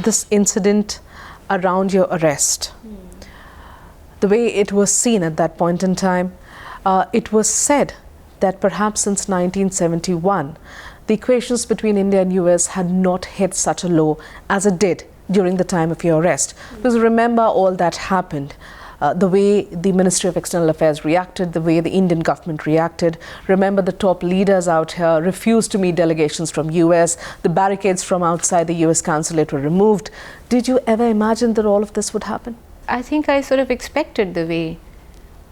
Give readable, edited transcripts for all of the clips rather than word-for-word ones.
this incident around your arrest, the way it was seen at that point in time, it was said that perhaps since 1971, the equations between India and US had not hit such a low as it did during the time of your arrest. Because remember all that happened. The way the Ministry of External Affairs reacted, the way the Indian government reacted. Remember, the top leaders out here refused to meet delegations from US. The barricades from outside the US consulate were removed. Did you ever imagine that all of this would happen? I think I sort of expected the way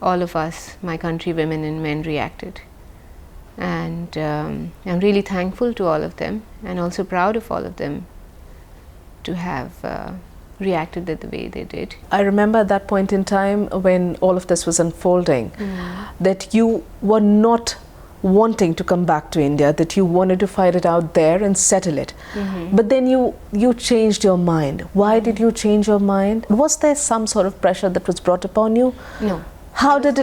all of us, my countrywomen and men, reacted. And I'm really thankful to all of them, and also proud of all of them to have reacted the way they did. I remember at that point in time when all of this was unfolding, that you were not wanting to come back to India, that you wanted to fight it out there and settle it. But then you changed your mind. Why did you change your mind? Was there some sort of pressure that was brought upon you? No. How did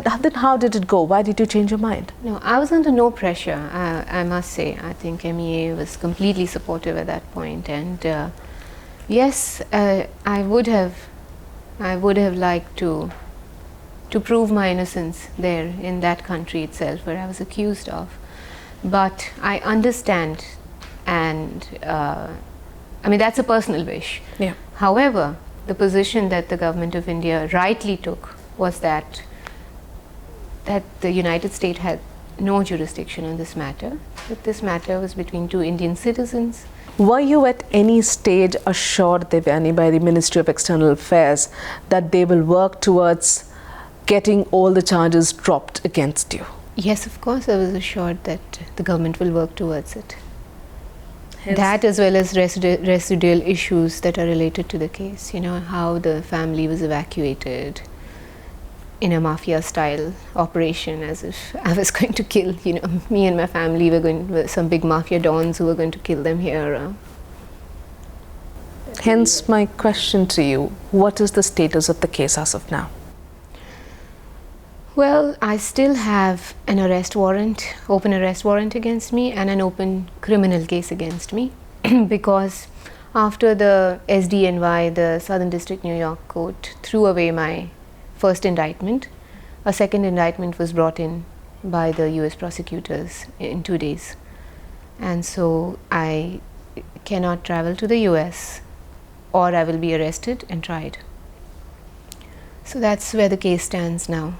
it go? Why did you change your mind? No, I was under no pressure, I must say. I think MEA was completely supportive at that point, and yes, I would have liked to prove my innocence there in that country itself where I was accused of. But I understand, and I mean, that's a personal wish. Yeah. However, the position that the government of India rightly took was that the United States had no jurisdiction on this matter, that this matter was between two Indian citizens. Were you at any stage assured, Devyani, by the Ministry of External Affairs that they will work towards getting all the charges dropped against you? Yes, of course, I was assured that the government will work towards it. That, as well as residual issues that are related to the case, you know, how the family was evacuated in a mafia-style operation, as if I was going to kill, you know, me and my family were some big mafia dons who were going to kill them here. Hence my question to you, what is the status of the case as of now? Well, I still have an arrest warrant, open arrest warrant against me, and an open criminal case against me because after the SDNY, the Southern District New York Court, threw away my first indictment, a second indictment was brought in by the US prosecutors in 2 days. And so I cannot travel to the US or I will be arrested and tried. So that's where the case stands now.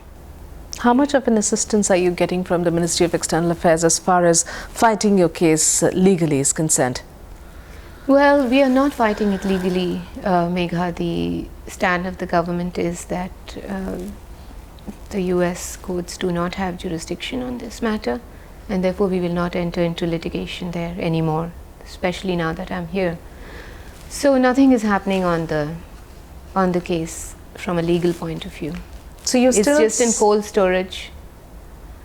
How much of an assistance are you getting from the Ministry of External Affairs as far as fighting your case legally is concerned? Well, we are not fighting it legally, Megha. The stand of the government is that the US courts do not have jurisdiction on this matter, and therefore we will not enter into litigation there anymore, especially now that I'm here. So nothing is happening on the case from a legal point of view. So you're still it's just in cold storage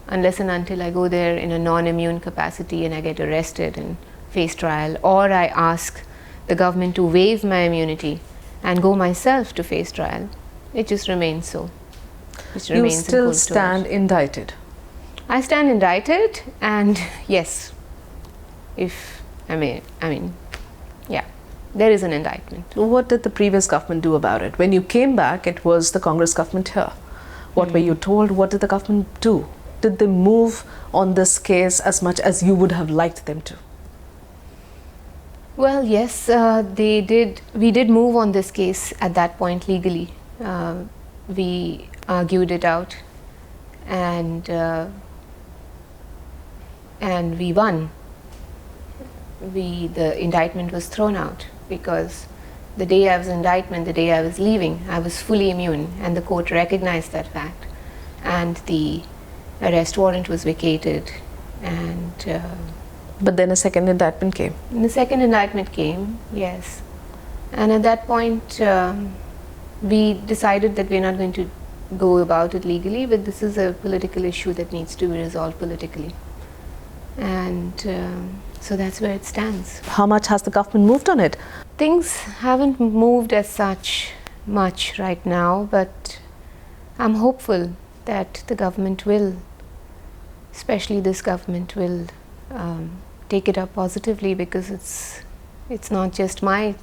unless and until I go there in a non-immune capacity and I get arrested and face trial, or I ask the government to waive my immunity and go myself to face trial. It just remains so. You still stand indicted? I stand indicted, and yes, yeah, there is an indictment. What did the previous government do about it? When you came back, it was the Congress government here. What were you told? What did the government do? Did they move on this case as much as you would have liked them to? Well, yes, they did. We did move on this case at that point legally. We argued it out, and we won. The indictment was thrown out because the day I was indictment, the day I was leaving, I was fully immune, and the court recognized that fact, and the arrest warrant was vacated, and but then a second indictment came. And the second indictment came, yes, and at that point we decided that we're not going to go about it legally, but this is a political issue that needs to be resolved politically, and so that's where it stands. How much has the government moved on it? Things haven't moved as such much right now, but I'm hopeful that the government will, especially this government, will take it up positively, because it's not just my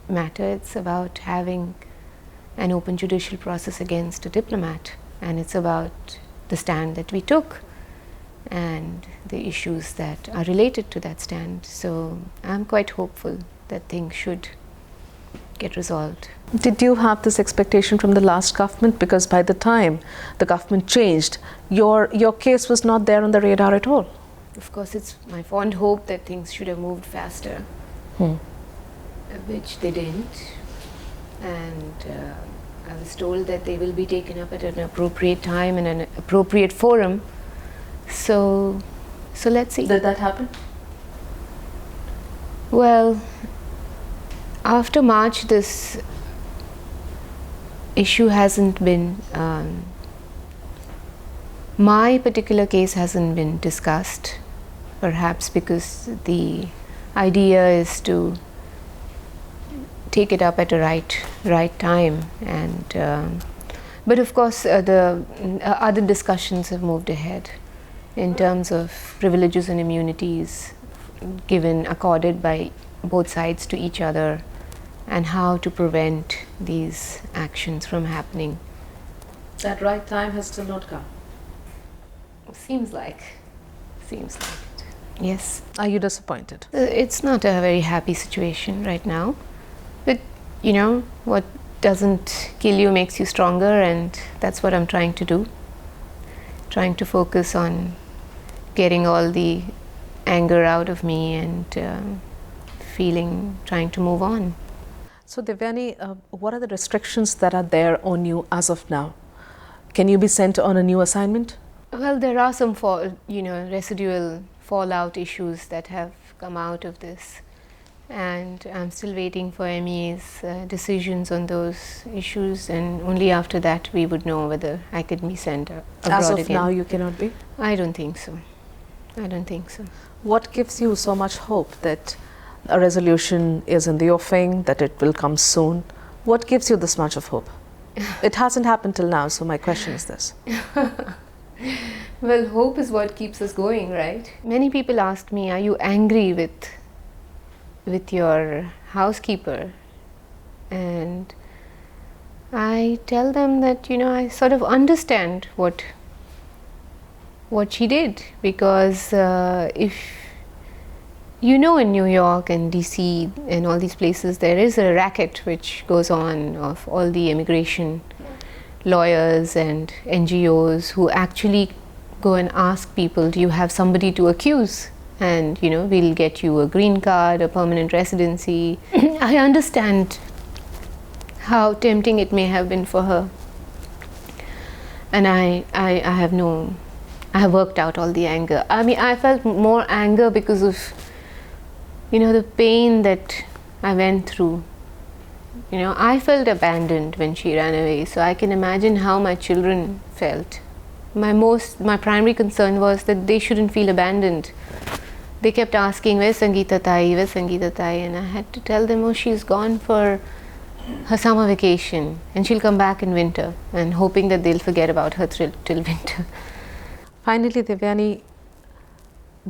matter. It's about having an open judicial process against a diplomat, and it's about the stand that we took and the issues that are related to that stand. So I'm quite hopeful that things should get resolved. Did you have this expectation from the last government? Because by the time the government changed, your case was not there on the radar at all. Of course, it's my fond hope that things should have moved faster, which they didn't. And I was told that they will be taken up at an appropriate time in an appropriate forum. So let's see. Did that happen? Well, after March, this issue hasn't been, my particular case hasn't been discussed, perhaps because the idea is to take it up at a right time, and but of course the other discussions have moved ahead in terms of privileges and immunities accorded by both sides to each other, and how to prevent these actions from happening. That right time has still not come. Seems like it. Yes. Are you disappointed? It's not a very happy situation right now, but you know, what doesn't kill you makes you stronger, and that's what I'm trying to do. Trying to focus on getting all the anger out of me and trying to move on. So Devyani, what are the restrictions that are there on you as of now? Can you be sent on a new assignment? Well, there are some residual fallout issues that have come out of this, and I'm still waiting for MEA's decisions on those issues, and only after that we would know whether I could be sent abroad As of again. now, you cannot be? I don't think so. What gives you so much hope that a resolution is in the offing, that it will come soon? What gives you this much of hope? It hasn't happened till now, so my question is this. Well, hope is what keeps us going, right? Many people ask me, are you angry with your housekeeper? And I tell them that, I sort of understand what she did, because if in New York and DC and all these places, there is a racket which goes on of all the immigration lawyers and NGOs who actually go and ask people, do you have somebody to accuse? And we'll get you a green card, a permanent residency. I understand how tempting it may have been for her, and I have worked out all the anger. I mean, I felt more anger because of the pain that I went through. I felt abandoned when she ran away, so I can imagine how my children felt. My primary concern was that they shouldn't feel abandoned. They kept asking, where's Sangeeta Tai, where's Sangeeta Tai? And I had to tell them, oh, she's gone for her summer vacation and she'll come back in winter, and hoping that they'll forget about her till winter. Finally, Devyani,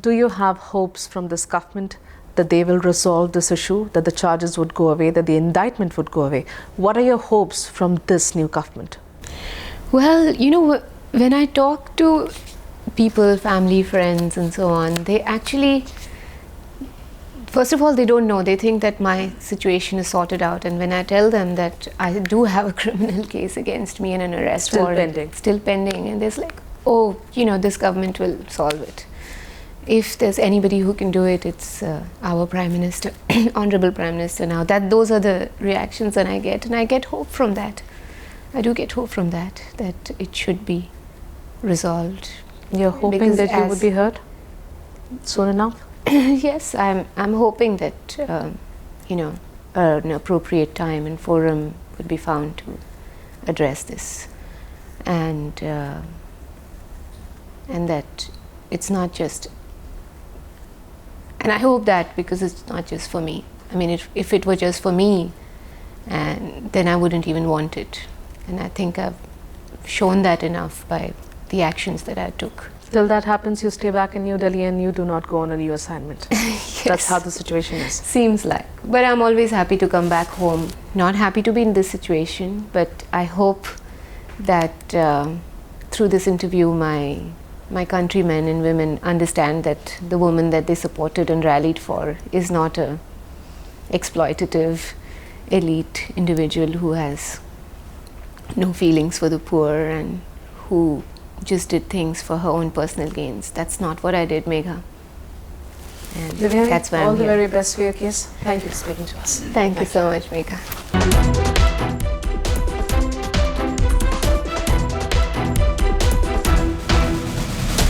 do you have hopes from this government that they will resolve this issue, that the charges would go away, that the indictment would go away? What are your hopes from this new government? Well, when I talk to people, family, friends and so on, they actually, first of all, they don't know. They think that my situation is sorted out, and when I tell them that I do have a criminal case against me and an arrest warrant still pending, and there's like, oh, this government will solve it. If there's anybody who can do it, it's our Prime Minister, Honorable Prime Minister now. Those are the reactions that I get, and I get hope from that. I do get hope from that it should be resolved. You're hoping that you would be heard soon enough? Yes, I'm hoping that an appropriate time and forum would be found to address this, and that it's not just. And I hope that, because it's not just for me. I mean, if it were just for me, and then I wouldn't even want it. And I think I've shown that enough by the actions that I took. Till that happens, you stay back in New Delhi and you do not go on a new assignment. That's how the situation is. Seems like. But I'm always happy to come back home. Not happy to be in this situation, but I hope that through this interview my countrymen and women understand that the woman that they supported and rallied for is not a exploitative elite individual who has no feelings for the poor and who just did things for her own personal gains. That's not what I did, Megha. And Devyani, that's why all I'm the here. very best for your case. Thank you for speaking to us. Thank you so much, Megha.